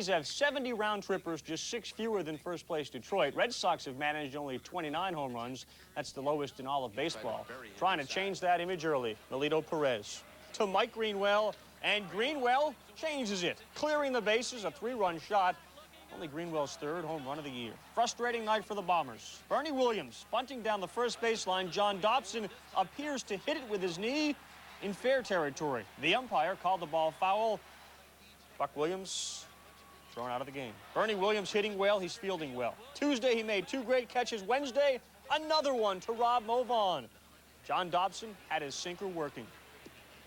have 70 round trippers, just 6 fewer than first place Detroit. Red Sox have managed only 29 home runs. That's the lowest in all of baseball. Trying to change that image early. Melito Perez to Mike Greenwell, and Greenwell changes it. Clearing the bases, a 3-run shot. Only Greenwell's third home run of the year. Frustrating night for the Bombers. Bernie Williams bunting down the first baseline. John Dobson appears to hit it with his knee in fair territory. The umpire called the ball foul. Buck Williams thrown out of the game. Bernie Williams hitting well, he's fielding well. Tuesday, he made 2 great catches. Wednesday, another one to Rob Movon. John Dobson had his sinker working,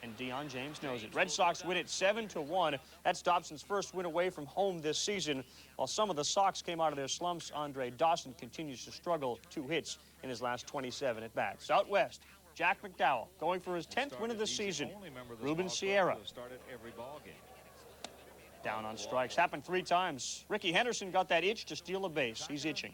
and Deion James knows it. Red Sox win it 7-1. That's Dobson's first win away from home this season. While some of the Sox came out of their slumps, Andre Dawson continues to struggle. 2 hits in his last 27 at-bats. Out west, Jack McDowell going for his 10th win of the season. Ruben Sierra down on strikes. Happened 3 times. Ricky Henderson got that itch to steal a base. He's itching.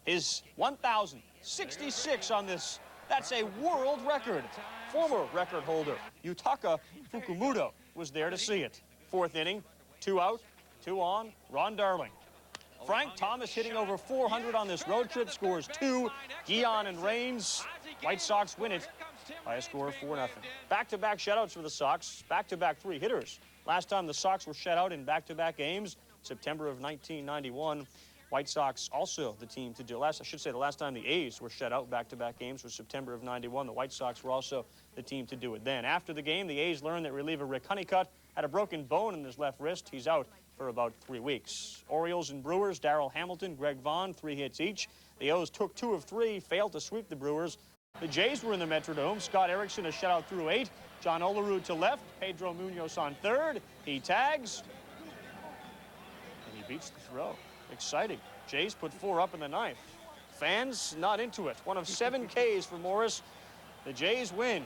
His 1,066 on this. That's a world record. Former record holder Yutaka Fukumoto was there to see it. 4th inning, 2 out, 2 on, Ron Darling. Frank Thomas hitting over 400 on this road trip, scores 2. Guion and Raines. White Sox win it by a score of 4-0. Back-to-back shutouts for the Sox. Back-to-back 3 hitters. Last time the Sox were shut out in back-to-back games, September of 1991. White Sox also the team to do. The last time the A's were shut out back-to-back games was September of 91. The White Sox were also the team to do it then. After the game, the A's learned that reliever Rick Honeycutt had a broken bone in his left wrist. He's out for about 3 weeks. Orioles and Brewers, Darrell Hamilton, Greg Vaughn, 3 hits each. The O's took 2 of 3, failed to sweep the Brewers. The Jays were in the Metrodome. Scott Erickson a shutout through 8. John Olerud to left. Pedro Munoz on third. He tags. And he beats the throw. Exciting. Jays put 4 up in the 9th. Fans not into it. 1 of 7 Ks for Morris. The Jays win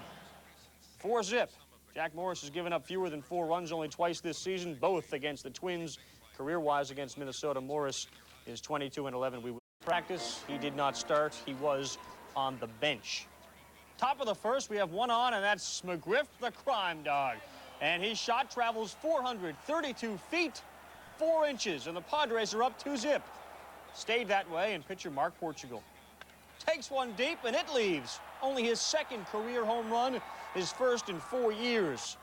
4-0. Jack Morris has given up fewer than 4 runs only twice this season, both against the Twins. Career-wise against Minnesota, Morris is 22-11. We practice. He did not start. He was on the bench. Top of the first, we have 1 on, and that's McGriff, the crime dog. And his shot travels 432 feet, 4 inches, and the Padres are up 2-0. Stayed that way, and pitcher Mark Portugal takes one deep, and it leaves. Only his 2nd career home run, his 1st in 4 years.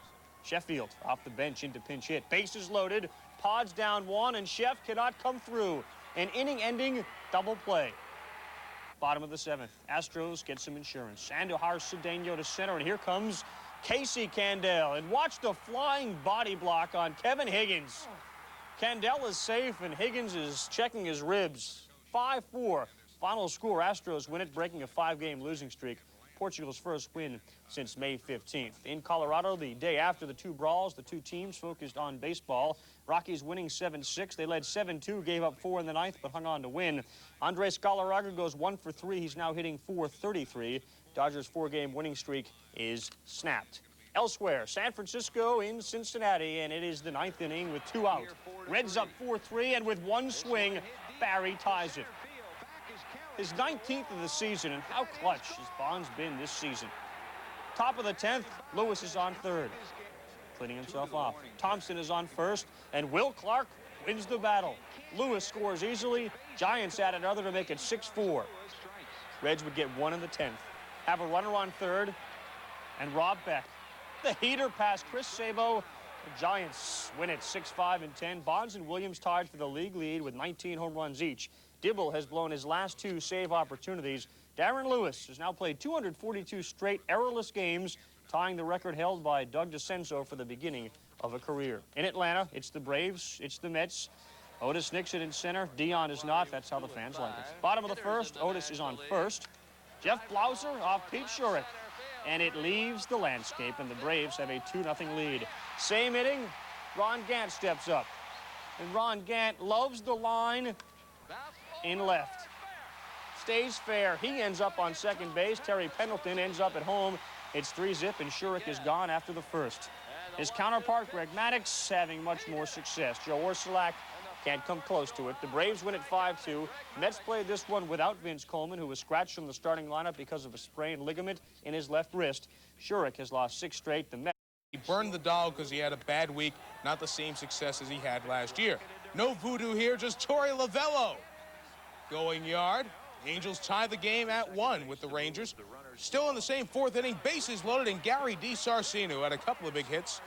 Sheffield off the bench into pinch hit. Bases loaded, Pods down 1, and Sheff cannot come through. An inning-ending double play. Bottom of the 7th, Astros get some insurance. Andujar Cedeno to center, and here comes Casey Candel. And watch the flying body block on Kevin Higgins. Candel is safe, and Higgins is checking his ribs. 5-4. Final score, Astros win it, breaking a 5-game losing streak. Portugal's first win since May 15th. In Colorado, the day after the 2 brawls, the 2 teams focused on baseball. Rockies winning 7-6. They led 7-2, gave up 4 in the 9th, but hung on to win. Andres Galarraga goes 1 for 3. He's now hitting .433. Dodgers' 4-game winning streak is snapped. Elsewhere, San Francisco in Cincinnati, and it is the 9th inning with 2 out. Reds up 4-3, and with 1 swing, Barry ties it. His 19th of the season, and how clutch has Bonds been this season. Top of the 10th, Lewis is on third, cleaning himself off. Thompson is on first, and Will Clark wins the battle. Lewis scores easily. Giants add another to make it 6-4. Reds would get 1 in the 10th. Have a runner on third, and Rob Beck. The heater past Chris Sabo. The Giants win it 6-5 and 10. Bonds and Williams tied for the league lead with 19 home runs each. Dibble has blown his last 2 save opportunities. Darren Lewis has now played 242 straight errorless games, tying the record held by Doug DeCenso for the beginning of a career. In Atlanta, it's the Braves, it's the Mets. Otis Nixon in center. Dion is not. That's how the fans like it. Bottom of the first, Otis is on first. Jeff Blauser off Pete Shurik. And it leaves the landscape, and the Braves have a 2-0 lead. Same inning, Ron Gant steps up. And Ron Gant loves the line in left. Stays fair. He ends up on second base. Terry Pendleton ends up at home. It's 3-0, and Shurik is gone after the first. His counterpart, Greg Maddux, having much more success. Joe Orsulak can't come close to it. The Braves win at 5-2. Mets played this one without Vince Coleman, who was scratched from the starting lineup because of a sprained ligament in his left wrist. Shurik has lost 6 straight. The Mets. He burned the dog because he had a bad week, not the same success as he had last year. No voodoo here, just Torey Lavello going yard. Angels tie the game at 1 with the Rangers. Still in the same 4th inning, bases loaded, and Gary DiSarcina had a couple of big hits.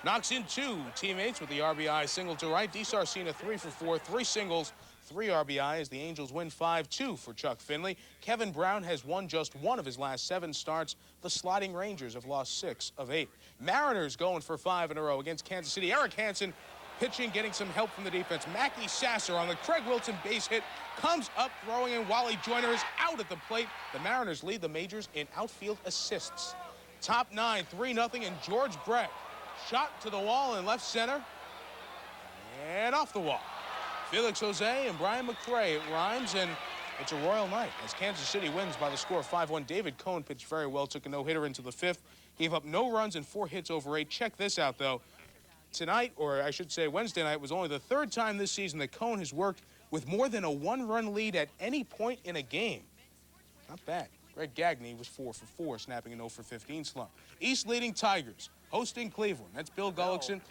Knocks in 2 teammates with the RBI single to right. DiSarcina 3 for 4, 3 singles, 3 RBI as the Angels win 5-2 for Chuck Finley. Kevin Brown has won just 1 of his last 7 starts. The sliding Rangers have lost 6 of 8. Mariners going for 5 in a row against Kansas City. Eric Hansen pitching, getting some help from the defense. Mackie Sasser on the Craig Wilson base hit, comes up throwing in. Wally Joyner is out at the plate. The Mariners lead the majors in outfield assists. Top 9, 3-0, and George Brett shot to the wall in left center and off the wall. Felix Jose and Brian McRae, it rhymes, and it's a royal night as Kansas City wins by the score of 5-1. David Cohn pitched very well, took a no-hitter into the 5th, gave up no runs and 4 hits over 8. Check this out, though. Tonight, or I should say Wednesday night, was only the 3rd time this season that Cohn has worked with more than a 1-run lead at any point in a game. Not bad. Greg Gagne was 4 for 4, snapping an 0 for 15 slump. East leading Tigers, hosting Cleveland. That's Bill Gullickson.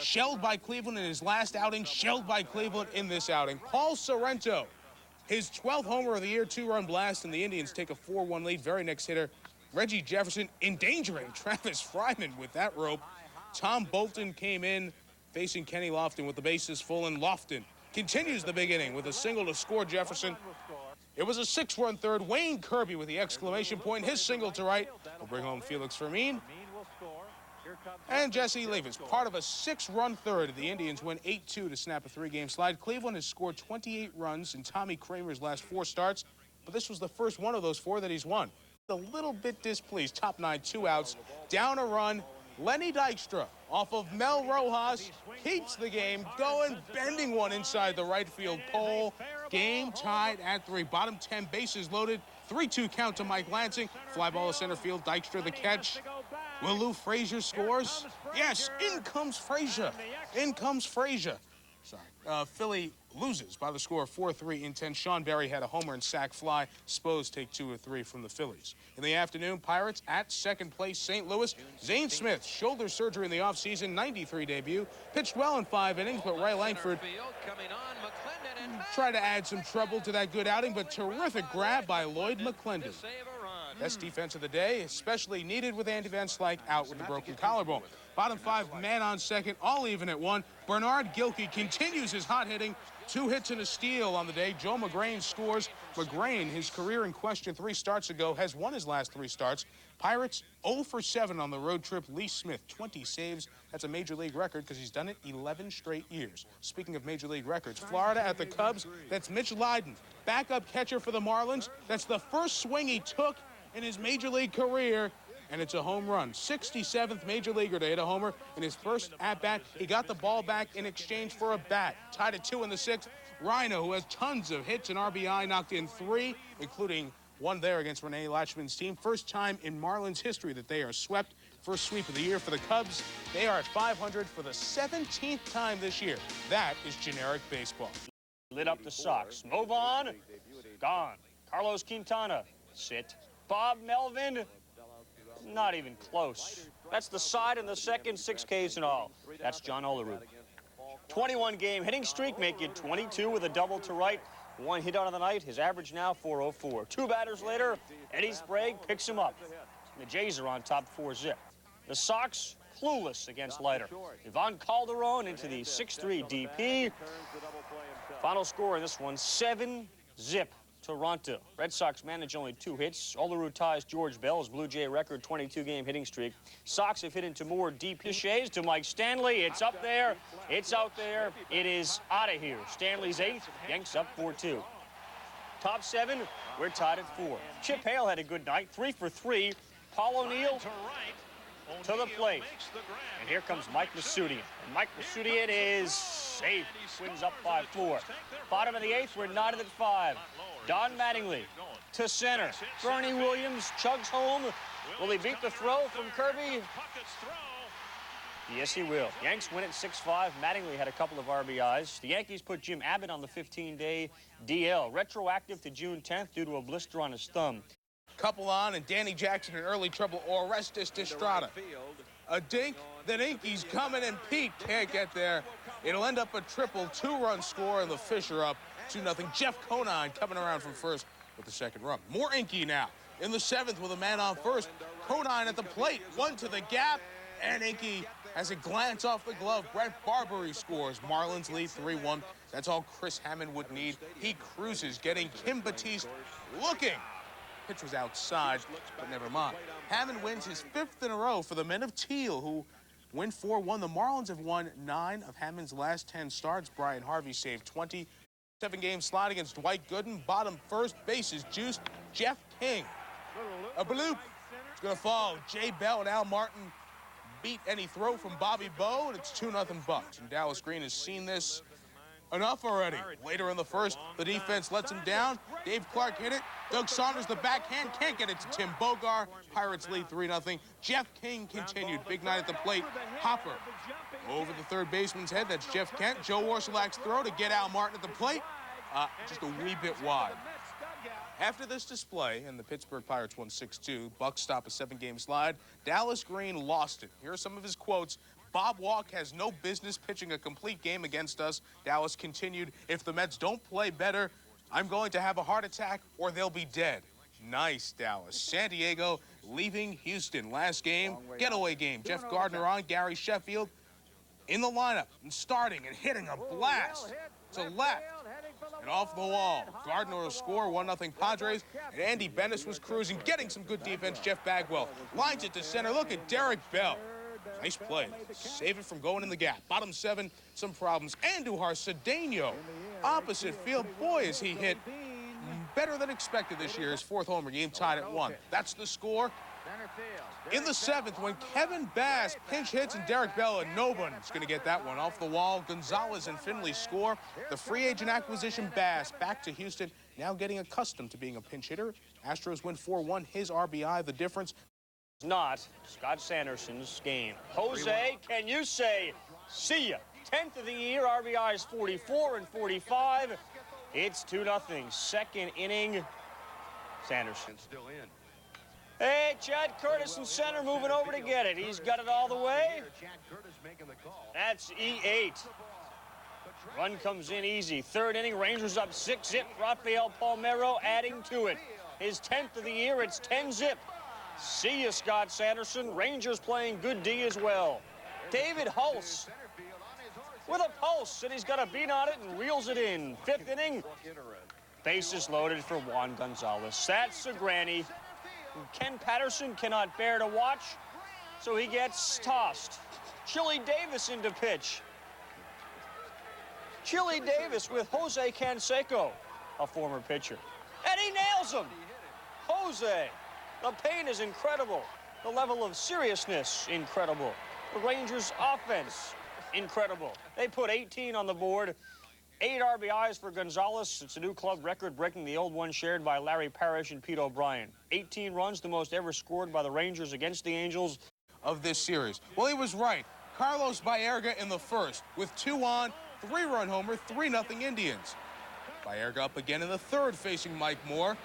Shelled by Cleveland in his last outing, shelled by Cleveland in this outing. Paul Sorrento, his 12th homer of the year, 2-run blast, and the Indians take a 4-1 lead. Very next hitter, Reggie Jefferson, endangering Travis Fryman with that rope. Tom Bolton came in facing Kenny Lofton with the bases full, and Lofton continues the big inning with a single to score Jefferson. It was a 6-run third. Wayne Kirby with the exclamation point, his single to right will bring home Felix Fermin. And Jesse Levis, part of a 6-run third. The Indians win 8-2 to snap a 3-game slide. Cleveland has scored 28 runs in Tommy Kramer's last 4 starts, but this was the first one of those 4 that he's won. A little bit displeased. Top 9, 2 outs, down a run. Lenny Dykstra off of Mel Rojas keeps the game going, bending one inside the right field pole. Game tied at 3. Bottom 10, bases loaded. 3-2 count to Mike Lansing. Fly ball to center field. Dykstra the catch. Will Lou Frazier scores? Yes, in comes Frazier. In comes Frazier. Sorry. Philly loses by the score of 4-3 in 10. Sean Berry had a homer and sac fly. Spos take 2 of 3 from the Phillies. In the afternoon, Pirates at second place, St. Louis. Zane Smith, shoulder surgery in the offseason, 93 debut. Pitched well in 5 innings, but Ray Langford tried to add some trouble to that good outing, but terrific grab by Lloyd McClendon. Best defense of the day, especially needed with Andy Van Slyke out with the broken collarbone. Bottom 5, man on second, all even at 1. Bernard Gilkey continues his hot hitting. 2 hits and a steal on the day. Joe McGrain scores. McGrain, his career in question 3 starts ago, has won his last 3 starts. Pirates 0 for 7 on the road trip. Lee Smith, 20 saves. That's a major league record because he's done it 11 straight years. Speaking of major league records, Florida at the Cubs, that's Mitch Lydon, backup catcher for the Marlins. That's the first swing he took in his major league career, and it's a home run. 67th major leaguer to hit a homer in his first at-bat. He got the ball back in exchange for a bat. Tied at 2 in the 6th. Rhino, who has tons of hits and RBI, knocked in 3, including 1 there against Renee Latchman's team. First time in Marlins history that they are swept. First sweep of the year for the Cubs. They are at 500 for the 17th time this year. That is generic baseball. Lit up the Sox. Move on. Gone. Carlos Quintana. Sit. Bob Melvin. Not even close. That's the side in the second, 6 Ks in all. That's John Olerud. 21-game hitting streak, make it 22 with a double to right. 1 hit on the night. His average now 404. 2 batters later, Eddie Sprague picks him up. The Jays are on top 4-zip. The Sox clueless against Leiter. Ivan Calderon into the 6-3 DP. Final score in this one, 7-zip. Toronto. Red Sox manage only 2 hits. Olerud ties George Bell's Blue Jay record 22-game hitting streak. Sox have hit into more deep cliches to Mike Stanley. It's up there. It's out there. It is out of here. Stanley's 8th. Yanks up 4-2. Top 7, we're tied at 4. Chip Hale had a good night. 3 for 3. Paul O'Neill to the plate. And here comes Mike Masudian. And Mike Masudian is safe. Wins up 5-4. Bottom of the 8th, we're knotted at 5. Don Mattingly to center. Bernie Williams chugs home. Will he beat the throw from Kirby? Yes, he will. Yanks win at 6-5. Mattingly had a couple of RBIs. The Yankees put Jim Abbott on the 15-day DL, retroactive to June 10th due to a blister on his thumb. Couple on, and Danny Jackson in early trouble. Orestes Destrada. A dink, the Yankees coming, and Pete can't get there. It'll end up a triple, 2-run score, and the Fish are up 2-0. Jeff Conine coming around from first with the second run. More Inky now in the 7th with a man on first. Conine at the plate, one to the gap, and Inky has a glance off the glove. Brett Barbary scores. Marlins lead 3-1. That's all Chris Hammond would need. He cruises, getting Kim Batiste looking. Pitch was outside, but never mind. Hammond wins his 5th in a row for the men of Teal, who win 4-1. The Marlins have won 9 of Hammond's last 10 starts. Brian Harvey saved 20. 7-game slide against Dwight Gooden. Bottom first, bases juiced. Jeff King. A bloop. It's going to fall. Jay Bell and Al Martin beat any throw from Bobby Bowe, and it's 2-0 Bucks. And Dallas Green has seen this enough already. Later in the first, the defense lets him down. Dave Clark hit it. Doug Saunders, the backhand, can't get it to Tim Bogar. Pirates lead 3-0. Jeff King continued. Big night at the plate. Hopper over the third baseman's head. That's Jeff Kent. Joe Orsulak's throw to get Al Martin at the plate. Just a wee bit wide. After this display, and the Pittsburgh Pirates won 6-2, Bucks stop a 7-game slide. Dallas Green lost it. Here are some of his quotes. Bob Walk has no business pitching a complete game against us. Dallas continued, if the Mets don't play better, I'm going to have a heart attack or they'll be dead. Nice, Dallas. San Diego leaving Houston. Last game, getaway game. Jeff Gardner on, Gary Sheffield in the lineup and starting and hitting a blast to left and off the wall. Gardner will score, 1-0 Padres, and Andy Bennis was cruising, getting some good defense. Jeff Bagwell lines it to center. Look at Derek Bell. Nice play. Save it from going in the gap. Bottom 7, some problems. Andujar Cedeno, opposite field. Boy, is he hit better than expected this year. His 4th homer, game tied at 1. That's the score. In the 7th, when Kevin Bass pinch hits and Derek Bell, and nobody's going to get that one off the wall. Gonzalez and Finley score. The free agent acquisition Bass back to Houston, now getting accustomed to being a pinch hitter. Astros win 4-1. His RBI, the difference. Not Scott Sanderson's game. Jose, can you say, see ya? 10th of the year, RBIs 44 and 45. It's 2-0. Second inning, Sanderson still in. Hey, Chad Curtis in center moving over to get it. He's got it all the way. That's E8. Run comes in easy. 3rd inning, Rangers up 6-0. Rafael Palmeiro adding to it. His 10th of the year, it's 10-0. See you, Scott Sanderson. Rangers playing good D as well. David Hulse with a pulse, and he's got a beat on it and reels it in. 5th inning, bases loaded for Juan Gonzalez. That's a granny. Ken Patterson cannot bear to watch, so he gets tossed. Chili Davis into pitch. Chili Davis with Jose Canseco, a former pitcher. And he nails him. Jose, the pain is incredible. The level of seriousness, incredible. The Rangers' offense, incredible. They put 18 on the board. 8 RBIs for Gonzalez. It's a new club record, breaking the old one shared by Larry Parrish and Pete O'Brien. 18 runs, the most ever scored by the Rangers against the Angels of this series. Well, he was right. Carlos Baerga in the 1st with 2 on, 3-run homer, 3-0 Indians. Baerga up again in the 3rd, facing Mike Moore.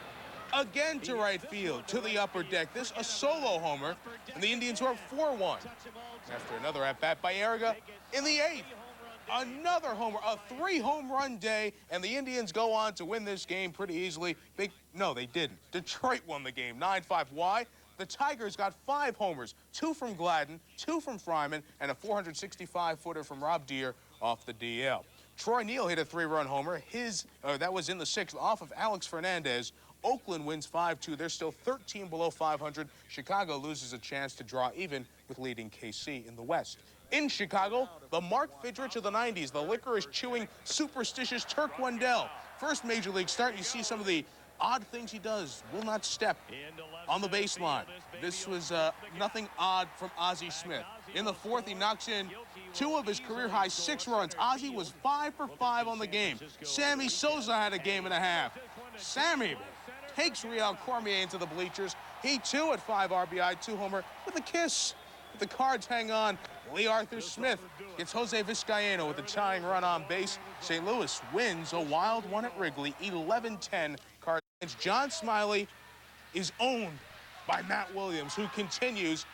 Again to right field, to the upper deck. This a solo homer, and the Indians were up 4-1. After another at-bat, Baerga in the 8th. Another homer, a 3-home-run day, and the Indians go on to win this game pretty easily. No, they didn't. Detroit won the game, 9-5. Why? The Tigers got 5 homers, 2 from Gladden, 2 from Fryman, and a 465-footer from Rob Deere off the DL. Troy Neal hit a 3-run homer. That was in the 6th, off of Alex Fernandez. Oakland wins 5-2. They're still 13 below 500. Chicago loses a chance to draw even with leading KC in the West. In Chicago, the Mark Fidrich of the 90s, the licorice-chewing, superstitious Turk Wendell. First Major League start, you see some of the odd things he does. Will not step on the baseline. This was nothing odd from Ozzie Smith. In the 4th, he knocks in 2 of his career-high 6 runs. Ozzie was 5 for 5 on the game. Sammy Sosa had a game and a half. Sammy takes Real Cormier into the bleachers. He, too, at 5 RBI, 2 homer with a kiss. The Cards hang on. Lee Arthur Smith gets Jose Vizcaino with a tying run on base. St. Louis wins a wild one at Wrigley, 11-10. Cards. John Smiley is owned by Matt Williams, who continues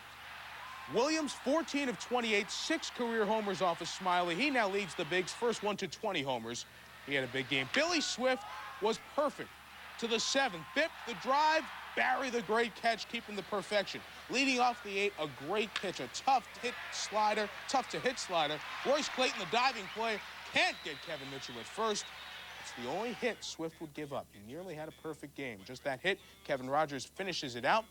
Williams, 14 of 28, 6 career homers off of Smiley. He now leads the Bigs, first one to 20 homers. He had a big game. Billy Swift was perfect to the 7th. Bipp, the drive, Barry, the great catch, keeping the perfection. Leading off the 8th, a great pitch, a tough to hit slider. Royce Clayton, the diving play, can't get Kevin Mitchell at first. It's the only hit Swift would give up. He nearly had a perfect game. Just that hit, Kevin Rogers finishes it out.